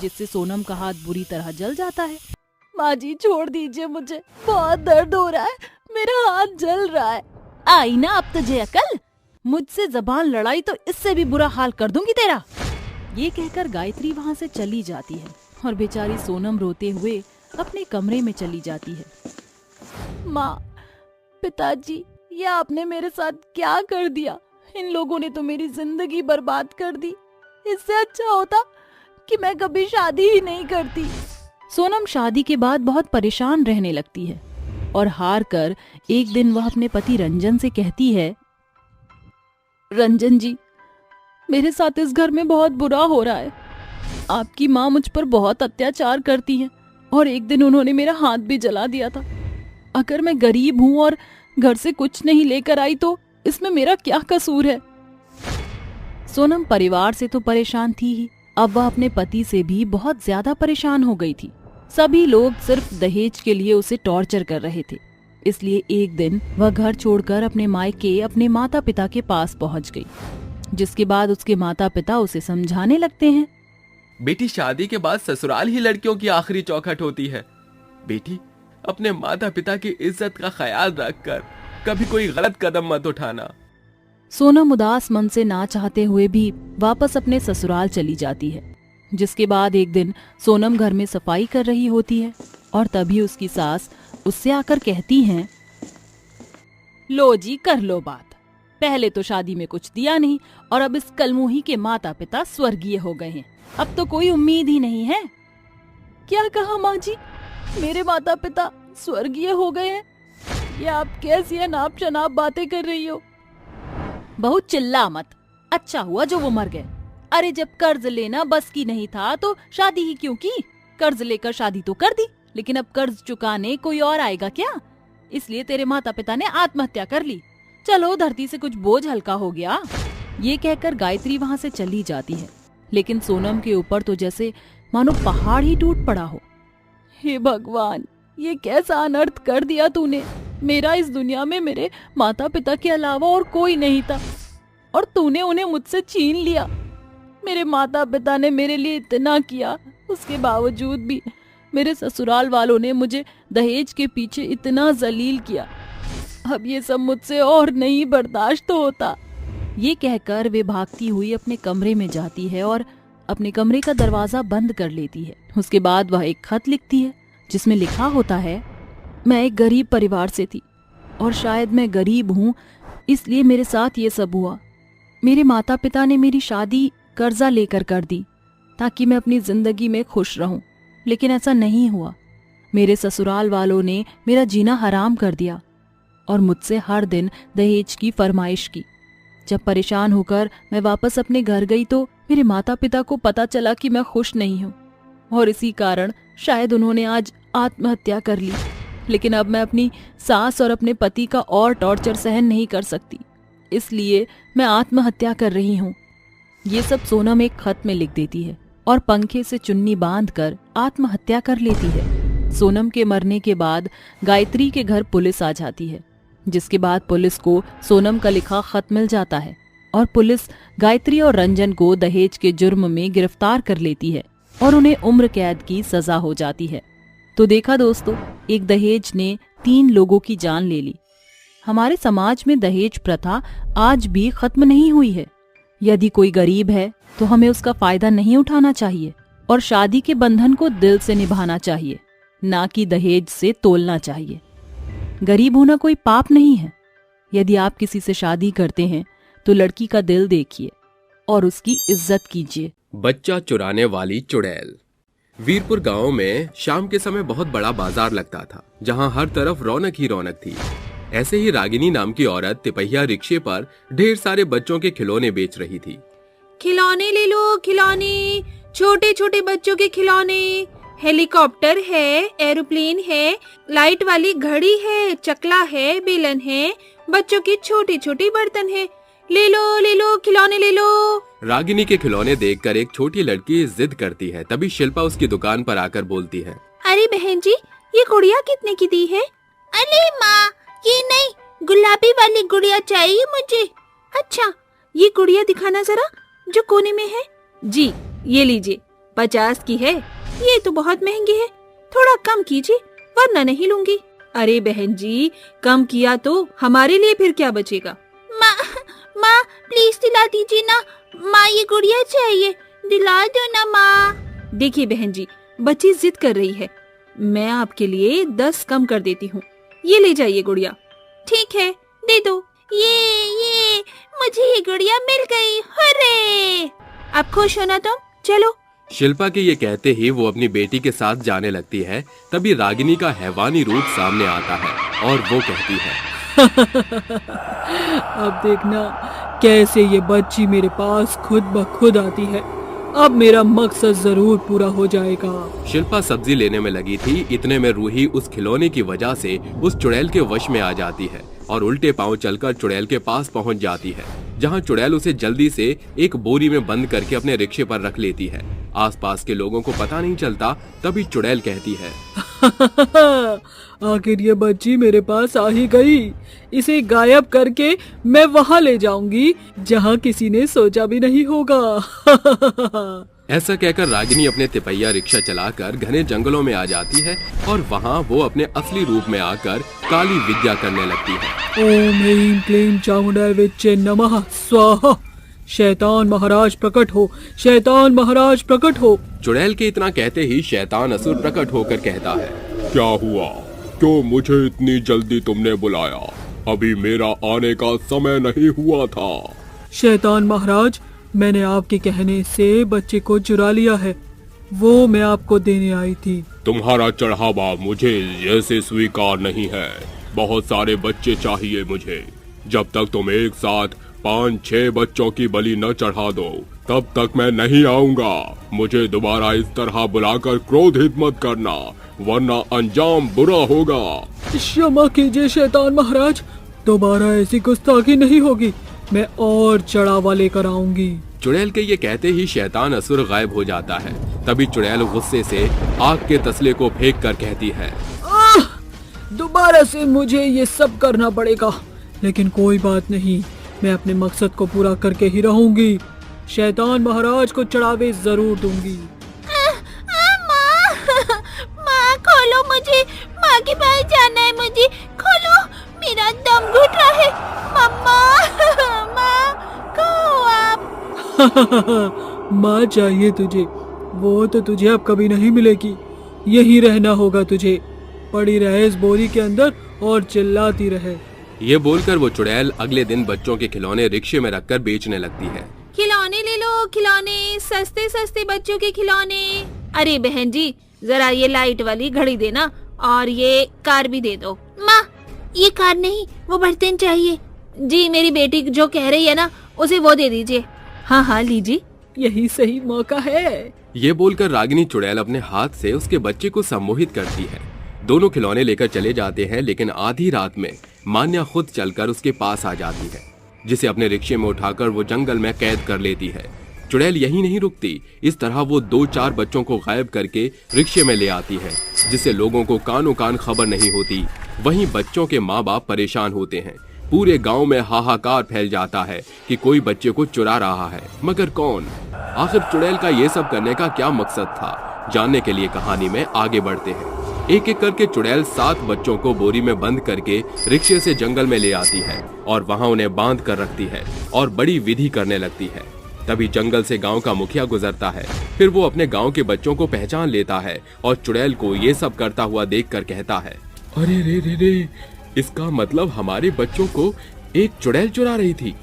E: जिससे सोनम का हाथ बुरी तरह जल जाता है। माँ जी छोड़ दीजिए, मुझे बहुत दर्द हो रहा है, मेरा हाथ जल रहा है। आई ना अब तुझे अकल? मुझसे जबान लड़ाई तो इससे भी बुरा हाल कर दूंगी तेरा। ये कहकर गायत्री वहाँ से चली जाती है और बेचारी सोनम रोते हुए अपने कमरे में चली जाती है। माँ, पिताजी, ये आपने मेरे साथ क्या कर दिया? इन लोगों ने तो मेरी जिंदगी बर्बाद कर दी। इससे अच्छा होता कि मैं कभी शादी ही नहीं करती। सोनम शादी के बाद बहुत परेशान रहने लगती है और हार कर एक दिन वह अपने पति रंजन से कहती है, रंजन जी, मेरे साथ इस घर में बहुत बुरा हो रहा है। आपकी माँ मुझ पर बहुत अत्याचार करती है और एक दिन उन्होंने मेरा हाथ भी जला दिया था। अगर मैं गरीब हूँ और घर से कुछ नहीं लेकर आई तो इसमें मेरा क्या कसूर है? सोनम परिवार से तो परेशान थी ही, अब वह अपने पति से भी बहुत ज्यादा परेशान हो गई थी। सभी लोग सिर्फ दहेज के लिए उसे टॉर्चर कर रहे थे। इसलिए एक दिन वह घर छोड़कर अपने मायके अपने माता पिता के पास पहुंच गई, जिसके बाद उसके माता पिता उसे समझाने लगते हैं।
A: बेटी, शादी के बाद ससुराल ही लड़कियों की आखिरी चौखट होती है। बेटी, अपने माता पिता की इज्जत का ख्याल रखकर कभी कोई गलत कदम मत उठाना।
E: सोनम उदास मन से ना चाहते हुए भी वापस अपने ससुराल चली जाती है। जिसके बाद एक दिन सोनम घर में सफाई कर रही होती है और तभी उसकी सास उससे आकर कहती हैं, लो जी, कर लो बात। पहले तो शादी में कुछ दिया नहीं और अब इस कलमुही के माता पिता स्वर्गीय हो गए हैं, अब तो कोई उम्मीद ही नहीं है। क्या कहा माँ जी? मेरे माता पिता स्वर्गीय हो गए हैं? ये आप कैसी अनाप शनाप बातें कर रही हो? बहुत चिल्ला मत। अच्छा हुआ जो वो मर गए। अरे जब कर्ज लेना बस की नहीं था तो शादी ही क्यों की? कर्ज लेकर शादी तो कर दी, लेकिन अब कर्ज चुकाने कोई और आएगा क्या? इसलिए तेरे माता पिता ने आत्महत्या कर ली। चलो धरती से कुछ बोझ हल्का हो गया। ये कहकर गायत्री वहाँ से चली जाती है, लेकिन सोनम के ऊपर तो जैसे मानो पहाड़ ही टूट पड़ा हो। हे भगवान, ये कैसा अनर्थ कर दिया तूने। मेरा इस दुनिया में मेरे माता पिता के अलावा और कोई नहीं था, और तूने उन्हें मुझसे छीन लिया। मेरे माता पिता ने मेरे लिए इतना किया, उसके बावजूद भी मेरे ससुराल वालों ने मुझे दहेज के पीछे इतना जलील किया। अब ये सब मुझसे और नहीं बर्दाश्त होता। ये कहकर वे भागती हुई अपने कमरे में जाती है और अपने कमरे का दरवाजा बंद कर लेती है। उसके बाद वह एक खत लिखती है जिसमें लिखा होता है, मैं एक गरीब परिवार से थी और शायद मैं गरीब हूँ इसलिए मेरे साथ ये सब हुआ। मेरे माता पिता ने मेरी शादी कर्जा लेकर कर दी ताकि मैं अपनी जिंदगी में खुश रहूं, लेकिन ऐसा नहीं हुआ। मेरे ससुराल वालों ने मेरा जीना हराम कर दिया और मुझसे हर दिन दहेज की फरमाइश की। जब परेशान होकर मैं वापस अपने घर गई तो मेरे माता पिता को पता चला कि मैं खुश नहीं हूँ और इसी कारण शायद उन्होंने आज आत्महत्या कर ली। लेकिन अब मैं अपनी सास और अपने पति का और टॉर्चर सहन नहीं कर सकती, इसलिए मैं आत्महत्या कर रही हूँ। ये सब सोनम एक खत में लिख देती है और पंखे से चुन्नी बांधकर आत्महत्या कर लेती है। सोनम के मरने के बाद गायत्री के घर पुलिस आ जाती है, जिसके बाद पुलिस को सोनम का लिखा खत मिल जाता है और पुलिस गायत्री और रंजन को दहेज के जुर्म में गिरफ्तार कर लेती है और उन्हें उम्र कैद की सजा हो जाती है। तो देखा दोस्तों, एक दहेज ने 3 लोगों की जान ले ली। हमारे समाज में दहेज प्रथा आज भी खत्म नहीं हुई है। यदि कोई गरीब है तो हमें उसका फायदा नहीं उठाना चाहिए और शादी के बंधन को दिल से निभाना चाहिए, ना कि दहेज से तोलना चाहिए। गरीब होना कोई पाप नहीं है। यदि आप किसी से शादी करते हैं तो लड़की का दिल देखिए और उसकी इज्जत कीजिए।
A: बच्चा चुराने वाली चुड़ैल। वीरपुर गांव में शाम के समय बहुत बड़ा बाजार लगता था, जहां हर तरफ रौनक ही रौनक थी। ऐसे ही रागिनी नाम की औरत तिपहिया रिक्शे पर ढेर सारे बच्चों के खिलौने बेच रही थी।
G: खिलौने ले लो, खिलौने, छोटे छोटे बच्चों के खिलौने। हेलीकॉप्टर है, एरोप्लेन है, लाइट वाली घड़ी है, चकला है, बेलन है, बच्चों की छोटी छोटी बर्तन है। ले लो खिलौने ले लो।
A: रागिनी के खिलौने देखकर एक छोटी लड़की जिद करती है। तभी शिल्पा उसकी दुकान पर आकर बोलती है,
G: अरे बहन जी, ये गुड़िया कितने की दी है? अरे माँ, ये नहीं, गुलाबी वाली गुड़िया चाहिए मुझे। अच्छा, ये गुड़िया दिखाना जरा, जो कोने में है। जी, ये लीजिए, 50 की है। ये तो बहुत महंगी है, थोड़ा कम कीजिए वरना नहीं लूंगी। अरे बहन जी, कम किया तो हमारे लिए फिर क्या बचेगा? माँ प्लीज दिला दीजिए ना माँ, ये गुड़िया चाहिए, दिला दो ना माँ। देखिए बहन जी, बच्ची जिद कर रही है, मैं आपके लिए 10 कम कर देती हूँ। ये ले जाइए गुड़िया। ठीक है, दे दो। ये मुझे ये गुड़िया मिल गई। हरे, आप खुश हो ना तुम? चलो।
A: शिल्पा के ये कहते ही वो अपनी बेटी के साथ जाने लगती है। तभी रागिनी का हैवानी रूप सामने आता है और वो कहती है,
B: अब देखना कैसे ये बच्ची मेरे पास खुद ब खुद आती है। अब मेरा मकसद जरूर पूरा हो जाएगा।
A: शिल्पा सब्जी लेने में लगी थी, इतने में रूही उस खिलौने की वजह से उस चुड़ैल के वश में आ जाती है और उल्टे पांव चलकर चुड़ैल के पास पहुंच जाती है, जहां चुड़ैल उसे जल्दी से एक बोरी में बंद करके अपने रिक्शे पर रख लेती है। आसपास के लोगों को पता नहीं चलता। तभी चुड़ैल कहती है,
B: आखिर ये बच्ची मेरे पास आ ही गई। इसे गायब करके मैं वहाँ ले जाऊंगी जहाँ किसी ने सोचा भी नहीं होगा।
A: ऐसा कहकर रागिनी अपने तिपहिया रिक्शा चलाकर घने जंगलों में आ जाती है और वहाँ वो अपने असली रूप में आकर काली विद्या करने लगती है।
B: ओम ह्रीं क्लीं चामुंडाय विच्चे नमः स्वाहा। शैतान महाराज प्रकट हो, शैतान महाराज प्रकट हो।
A: चुड़ैल के इतना कहते ही शैतान असुर प्रकट होकर कहता है,
C: क्या हुआ? क्यों मुझे इतनी जल्दी तुमने बुलाया? अभी मेरा आने का समय नहीं हुआ था।
B: शैतान महाराज, मैंने आपके कहने से बच्चे को चुरा लिया है, वो मैं आपको देने आई थी।
C: तुम्हारा चढ़ावा मुझे जैसे स्वीकार नहीं है। बहुत सारे बच्चे चाहिए मुझे। जब तक तुम एक साथ 5-6 बच्चों की बलि न चढ़ा दो तब तक मैं नहीं आऊंगा। मुझे दोबारा इस तरह बुलाकर क्रोधित मत करना, वरना अंजाम बुरा होगा।
H: क्षमा कीजिए शैतान महाराज, दोबारा ऐसी गुस्ताखी नहीं होगी। मैं और चढ़ावा लेकर आऊंगी।
A: चुड़ैल के ये कहते ही शैतान असुर गायब हो जाता है। तभी चुड़ैल गुस्से से आग के तसले को फेंक कर कहती है,
H: दोबारा से मुझे ये सब करना पड़ेगा, लेकिन कोई बात नहीं, मैं अपने मकसद को पूरा करके ही रहूंगी। शैतान महाराज को चढ़ावे जरूर दूंगी।
I: माँ खोलो मुझे, माँ के पास जाना है मुझे, खोलो, मेरा दम घुट रहा है। मम्मा, माँ कहो आप।
H: माँ चाहिए तुझे, वो तो तुझे अब कभी नहीं मिलेगी। यही रहना होगा तुझे, पड़ी रहे इस बोरी के अंदर और चिल्लाती रहे।
A: ये बोलकर वो चुड़ैल अगले दिन बच्चों के खिलौने रिक्शे में रखकर बेचने लगती है।
I: खिलौने ले लो, खिलौने, सस्ते सस्ते बच्चों के खिलौने। अरे बहन जी, जरा ये लाइट वाली घड़ी देना और ये कार भी दे दो। माँ, ये कार नहीं, वो बर्तन चाहिए। जी, मेरी बेटी जो कह रही है ना, उसे वो दे दीजिए। हाँ हाँ लीजिए,
H: यही सही मौका है।
A: ये बोलकर रागिनी चुड़ैल अपने हाथ से उसके बच्चे को सम्मोहित करती है। दोनों खिलौने लेकर चले जाते हैं, लेकिन आधी रात में मान्या खुद चलकर उसके पास आ जाती है, जिसे अपने रिक्शे में उठाकर वो जंगल में कैद कर लेती है। चुड़ैल यही नहीं रुकती, इस तरह वो 2-4 बच्चों को गायब करके रिक्शे में ले आती है, जिससे लोगों को कानों कान खबर नहीं होती। वहीं बच्चों के माँ बाप परेशान होते हैं। पूरे गांव में हाहाकार फैल जाता है कि कोई बच्चे को चुरा रहा है, मगर कौन? आखिर चुड़ैल का ये सब करने का क्या मकसद था? जानने के लिए कहानी में आगे बढ़ते हैं। एक एक करके चुड़ैल 7 बच्चों को बोरी में बंद करके रिक्शे से जंगल में ले आती है और वहां उन्हें बांध कर रखती है और बड़ी विधि करने लगती है। तभी जंगल से गांव का मुखिया गुजरता है। फिर वो अपने गांव के बच्चों को पहचान लेता है और चुड़ैल को ये सब करता हुआ देखकर कहता है, अरे रे रे रे, इसका मतलब हमारे बच्चों को एक चुड़ैल चुरा रही थी।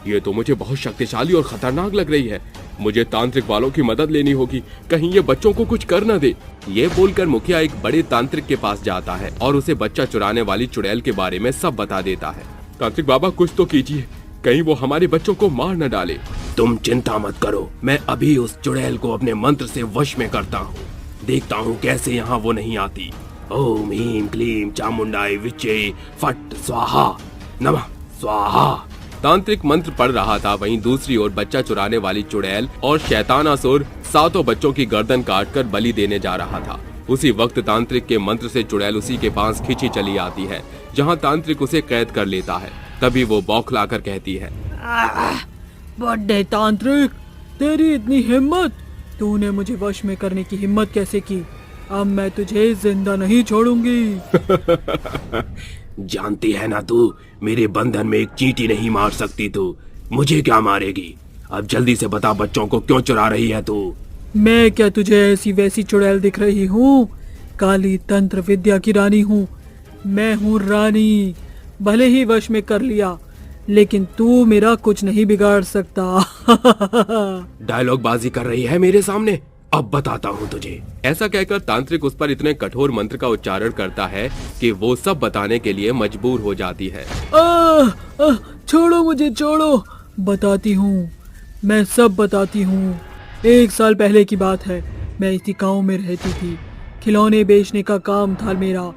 A: ये तो मुझे बहुत शक्तिशाली और खतरनाक लग रही है। मुझे तांत्रिक वालों की मदद लेनी होगी, कहीं ये बच्चों को कुछ कर न दे। ये बोलकर मुखिया एक बड़े तांत्रिक के पास जाता है और उसे बच्चा चुराने वाली चुड़ैल के बारे में सब बता देता है। तांत्रिक बाबा, कुछ तो कीजिए, कहीं वो हमारे बच्चों को मार न डाले।
F: तुम चिंता मत करो, मैं अभी उस चुड़ैल को अपने मंत्र से वश में करता हूँ। देखता हूँ कैसे यहाँ वो नहीं आती। ओम ह्रीं क्लीं चामुंडाय विच्चे फट स्वाहा नमः स्वाहा।
A: तांत्रिक मंत्र पढ़ रहा था, वहीं दूसरी ओर बच्चा चुराने वाली चुड़ैल और शैतानासुर 7 बच्चों की गर्दन काटकर बलि देने जा रहा था। उसी वक्त तांत्रिक के मंत्र से चुड़ैल उसी के पास खींची चली आती है, जहां तांत्रिक उसे कैद कर लेता है। तभी वो बौखलाकर कहती है,
H: बड़े तांत्रिक, तेरी इतनी हिम्मत! तूने मुझे वश में करने की हिम्मत कैसे की? अब मैं तुझे जिंदा नहीं छोड़ूंगी।
F: जानती है ना तू, मेरे बंधन में एक चींटी नहीं मार सकती तू, मुझे क्या मारेगी? अब जल्दी से बता, बच्चों को क्यों चुरा रही है तू?
H: मैं क्या तुझे ऐसी वैसी चुड़ैल दिख रही हूँ? काली तंत्र विद्या की रानी हूँ। मैं हूँ रानी। भले ही वश में कर लिया, लेकिन तू मेरा कुछ नहीं बिगाड़ सकता।
A: डायलॉग बाजी कर रही है मेरे सामने, अब बताता हूँ तुझे। ऐसा कहकर तांत्रिक उस पर इतने कठोर मंत्र का उच्चारण करता है कि वो सब बताने के लिए मजबूर हो जाती है।
H: छोड़ो मुझे, छोड़ो, बताती हूँ, मैं सब बताती हूँ। 1 साल पहले की बात है, मैं इसी गांव में रहती थी। खिलौने बेचने का काम था मेरा,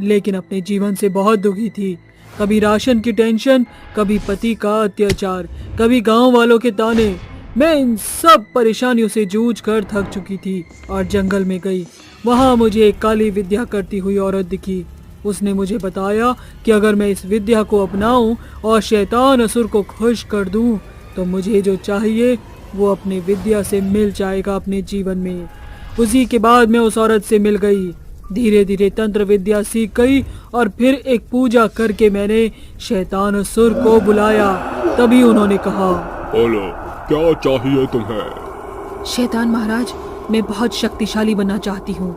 H: लेकिन अपने जीवन से बहुत दुखी थी। कभी राशन की टेंशन, कभी पति का अत्याचार, कभी गांव वालों के ताने। मैं इन सब परेशानियों से जूझ कर थक चुकी थी और जंगल में गई। वहाँ मुझे एक काली विद्या करती हुई औरत दिखी। उसने मुझे बताया कि अगर मैं इस विद्या को अपनाऊं और शैतान असुर को खुश कर दूं, तो मुझे जो चाहिए वो अपनी विद्या से मिल जाएगा अपने जीवन में। उसी के बाद मैं उस औरत से मिल गई। धीरे धीरे तंत्र विद्या सीख गई और फिर एक पूजा करके मैंने शैतान असुर को बुलाया। तभी उन्होंने कहा,
C: बोलो, क्या चाहिए तुम्हें?
H: शैतान महाराज, मैं बहुत शक्तिशाली बनना चाहती हूँ।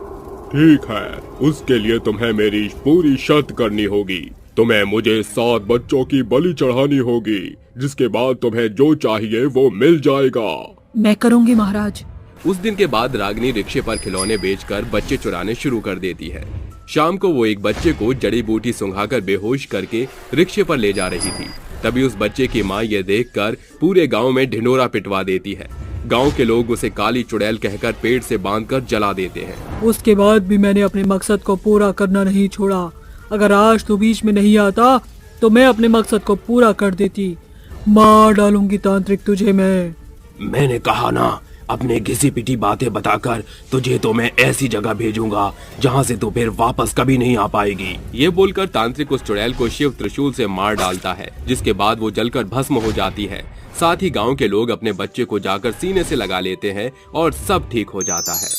C: ठीक है, उसके लिए तुम्हें मेरी पूरी शर्त करनी होगी। तुम्हें मुझे 7 बच्चों की बलि चढ़ानी होगी, जिसके बाद तुम्हें जो चाहिए वो मिल जाएगा।
H: मैं करूँगी महाराज।
A: उस दिन के बाद रागिनी रिक्शे पर खिलौने बेचकर बच्चे चुराने शुरू कर देती है। शाम को वो एक बच्चे को जड़ी बूटी सुंघाकर बेहोश करके रिक्शे पर ले जा रही थी। तभी उस बच्चे की माँ ये देखकर पूरे गांव में ढिंढोरा पिटवा देती है। गांव के लोग उसे काली चुड़ैल कहकर पेड़ से बांधकर जला देते हैं।
H: उसके बाद भी मैंने अपने मकसद को पूरा करना नहीं छोड़ा। अगर आज तू बीच में नहीं आता तो मैं अपने मकसद को पूरा कर देती। मार डालूंगी तांत्रिक तुझे मैं।
F: मैंने कहा ना, अपने घिसी पिटी बातें बताकर तुझे तो मैं ऐसी जगह भेजूंगा जहां से तू फिर वापस कभी नहीं आ पाएगी।
A: ये बोलकर तांत्रिक उस चुड़ैल को शिव त्रिशूल से मार डालता है, जिसके बाद वो जलकर भस्म हो जाती है। साथ ही गांव के लोग अपने बच्चे को जाकर सीने से लगा लेते हैं और सब ठीक हो जाता है।